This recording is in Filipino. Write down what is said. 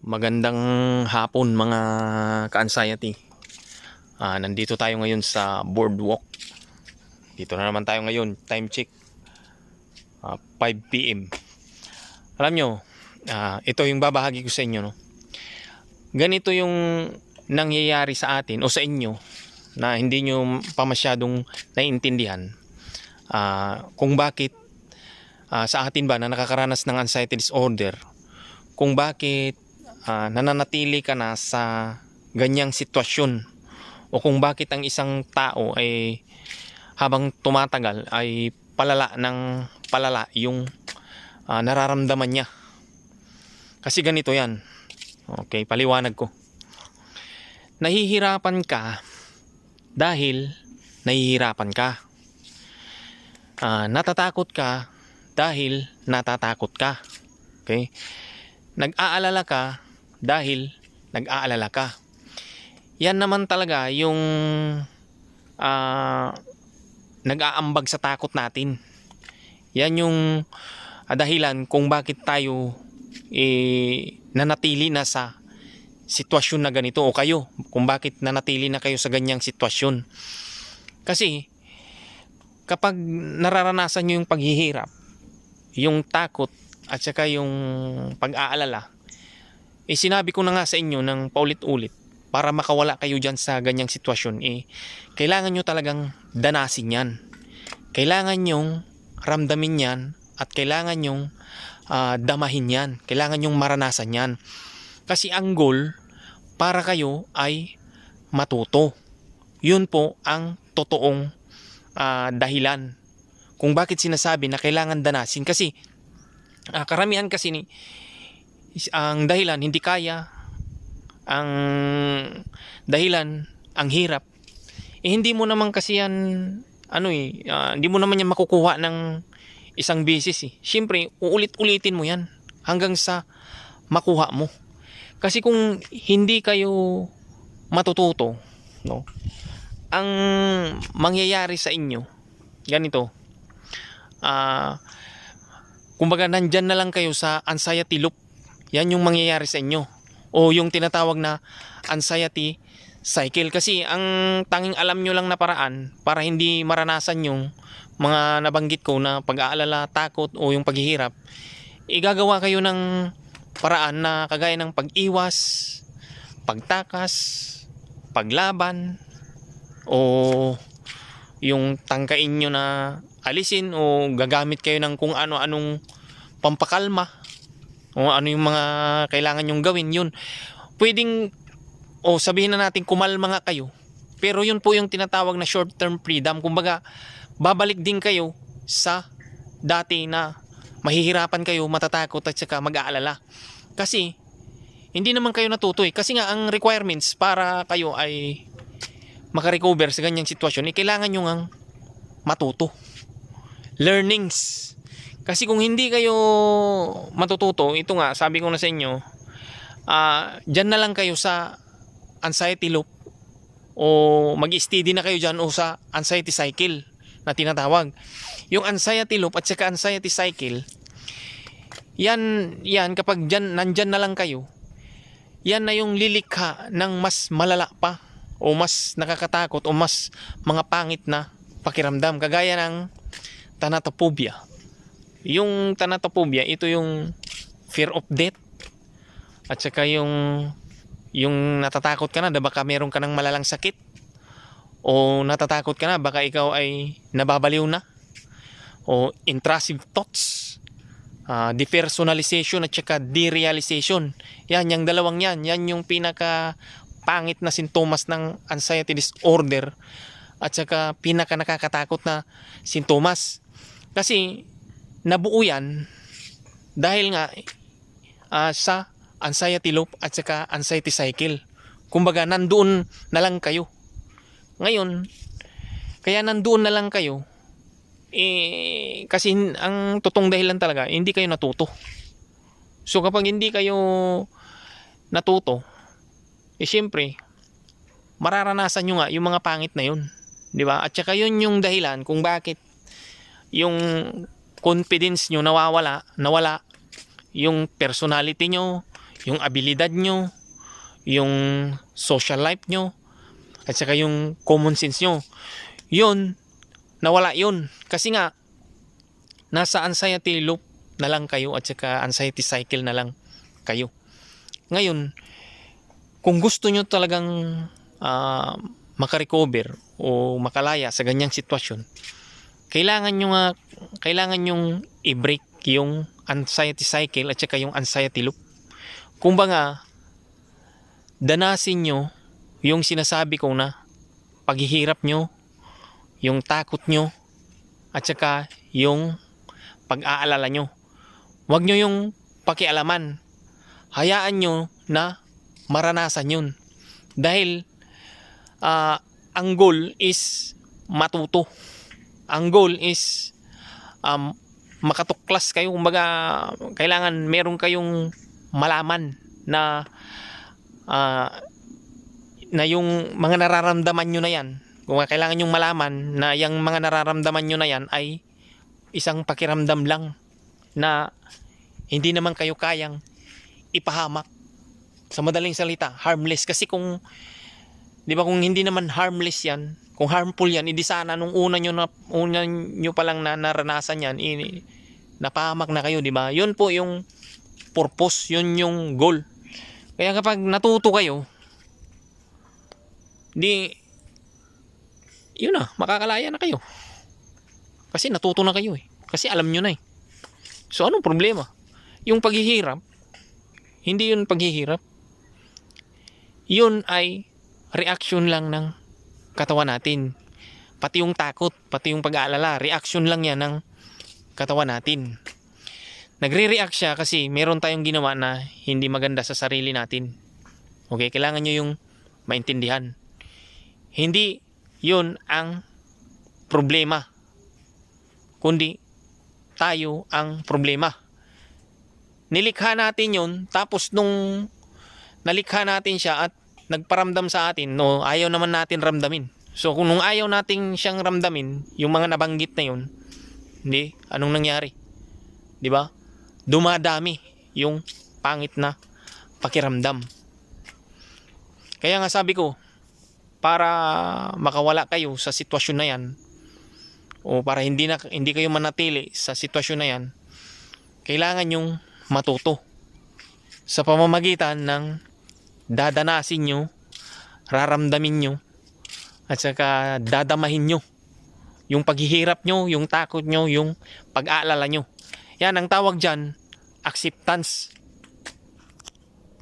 Magandang hapon mga ka-anxiety. Nandito tayo ngayon sa boardwalk. Dito na naman tayo ngayon. Time check 5 PM. Alam nyo, ito yung babahagi ko sa inyo, no? Ganito yung nangyayari sa atin o sa inyo na hindi nyo pa masyadong naiintindihan. Kung bakit sa atin ba na nakakaranas ng anxiety disorder, kung bakit nananatili ka na sa ganyang sitwasyon, o kung bakit ang isang tao ay habang tumatagal ay palala ng palala yung nararamdaman niya. Kasi ganito yan. Okay, paliwanag ko. Nahihirapan ka dahil nahihirapan ka. Natatakot ka dahil natatakot ka. Okay? Nag-aalala ka dahil nag-aalala ka. Yan naman talaga yung nag-aambag sa takot natin. Yan yung dahilan kung bakit tayo nanatili na sa sitwasyon na ganito, o kayo kung bakit nanatili na kayo sa ganyang sitwasyon. Kasi kapag nararanasan nyo yung paghihirap, yung takot at saka yung pag-aalala, sinabi ko na nga sa inyo ng paulit-ulit, para makawala kayo dyan sa ganyang sitwasyon, kailangan nyo talagang danasin yan. Kailangan nyong ramdamin yan at kailangan nyong damahin yan. Kailangan nyong maranasan yan. Kasi ang goal para kayo ay matuto. Yun po ang totoong dahilan kung bakit sinasabi na kailangan danasin. Kasi karamihan kasi ang dahilan hindi kaya, ang dahilan ang hirap, hindi mo naman kasi yan hindi mo naman yan makukuha ng isang beses. Siyempre uulit-ulitin mo yan hanggang sa makuha mo. Kasi kung hindi kayo matututo, no, ang mangyayari sa inyo ganito, kumbaga nandyan na lang kayo sa anxiety loop. Yan yung mangyayari sa inyo, o yung tinatawag na anxiety cycle. Kasi ang tanging alam nyo lang na paraan para hindi maranasan yung mga nabanggit ko na pag-aalala, takot o yung paghihirap, igagawa kayo ng paraan na kagaya ng pag-iwas, pagtakas, paglaban, o yung tangkain nyo na alisin, o gagamit kayo ng kung ano-anong pampakalma, o ano yung mga kailangan nyong gawin. Yun pwedeng, o sabihin na natin kumalma nga kayo, pero yun po yung tinatawag na short term freedom. Kumbaga babalik din kayo sa dati na mahihirapan kayo, matatakot at saka mag-aalala. Kasi hindi naman kayo natuto. Kasi nga ang requirements para kayo ay makarecover sa ganyang sitwasyon, kailangan nyo ngang matuto. Learnings. Kasi kung hindi kayo matututo, ito nga sabi ko na sa inyo, dyan na lang kayo sa anxiety loop, o mag-steady na kayo dyan, o sa anxiety cycle na tinatawag. Yung anxiety loop at saka anxiety cycle, yan kapag nandyan na lang kayo, yan na yung lilikha ng mas malala pa, o mas nakakatakot, o mas mga pangit na pakiramdam, kagaya ng thanatophobia. Yung thanatophobia, ito yung fear of death, at saka yung natatakot ka na baka meron ka ng malalang sakit, o natatakot ka na baka ikaw ay nababaliw na, o intrusive thoughts, depersonalization at saka derealization. Yung dalawang yan yung pinaka pangit na sintomas ng anxiety disorder, at saka pinaka nakakatakot na sintomas. Kasi nabuo yan dahil nga sa anxiety loop at saka anxiety cycle. Kumbaga nandoon na lang kayo. Ngayon, kaya nandoon na lang kayo, kasi ang totoong dahilan talaga, hindi kayo natuto. So kapag hindi kayo natuto, siyempre mararanasan nyo nga yung mga pangit na yun, di ba? At saka yun yung dahilan kung bakit yung confidence nyo nawala, yung personality nyo, yung abilidad nyo, yung social life nyo, at saka yung common sense nyo. Yun, nawala yun. Kasi nga, nasa anxiety loop na lang kayo at saka anxiety cycle na lang kayo. Ngayon, kung gusto nyo talagang makarecover o makalaya sa ganyang sitwasyon, kailangan nyong i-break yung anxiety cycle at saka yung anxiety loop. Kumbaga, danasin nyo yung sinasabi ko na paghihirap nyo, yung takot nyo, at saka yung pag-aalala nyo. Huwag nyo yung pakialaman. Hayaan nyo na maranasan yun. Dahil ang goal is matuto. Ang goal is makatuklas kayo. Kumbaga, kailangan meron kayong malaman na yung mga nararamdaman nyo na yan. Kung kailangan nyong malaman na yung mga nararamdaman nyo na yan ay isang pakiramdam lang na hindi naman kayo kayang ipahamak. Sa madaling salita, harmless. Kasi kung, di ba, kung hindi naman harmless yan, kung harmful yan, hindi sana nung una nyo pa lang na naranasan yan, napahamak na kayo, di ba? Yun po yung purpose, yun yung goal. Kaya kapag natuto kayo, yun na, makakalaya na kayo. Kasi natuto na kayo eh. Kasi alam nyo na eh. So anong problema? Yung paghihirap, hindi yun paghihirap. Yun ay reaction lang ng katawan natin. Pati yung takot, pati yung pag-aalala, reaction lang yan ng katawan natin. Nagre-react siya kasi meron tayong ginawa na hindi maganda sa sarili natin. Okay, kailangan nyo yung maintindihan. Hindi yun ang problema, kundi tayo ang problema. Nilikha natin yun, tapos nung nalikha natin siya at nagparamdam sa atin, no, ayaw naman natin ramdamin. So kung nung ayaw natin siyang ramdamin, yung mga nabanggit na yun, hindi, anong nangyari? Di ba? Dumadami yung pangit na pakiramdam. Kaya nga sabi ko, para makawala kayo sa sitwasyon na yan, o para hindi kayo manatili sa sitwasyon na yan, kailangan yung matuto sa pamamagitan ng dadanasin nyo, raramdamin nyo, at saka dadamahin nyo yung paghihirap nyo, yung takot nyo, yung pag-aalala nyo. Yan ang tawag dyan, acceptance.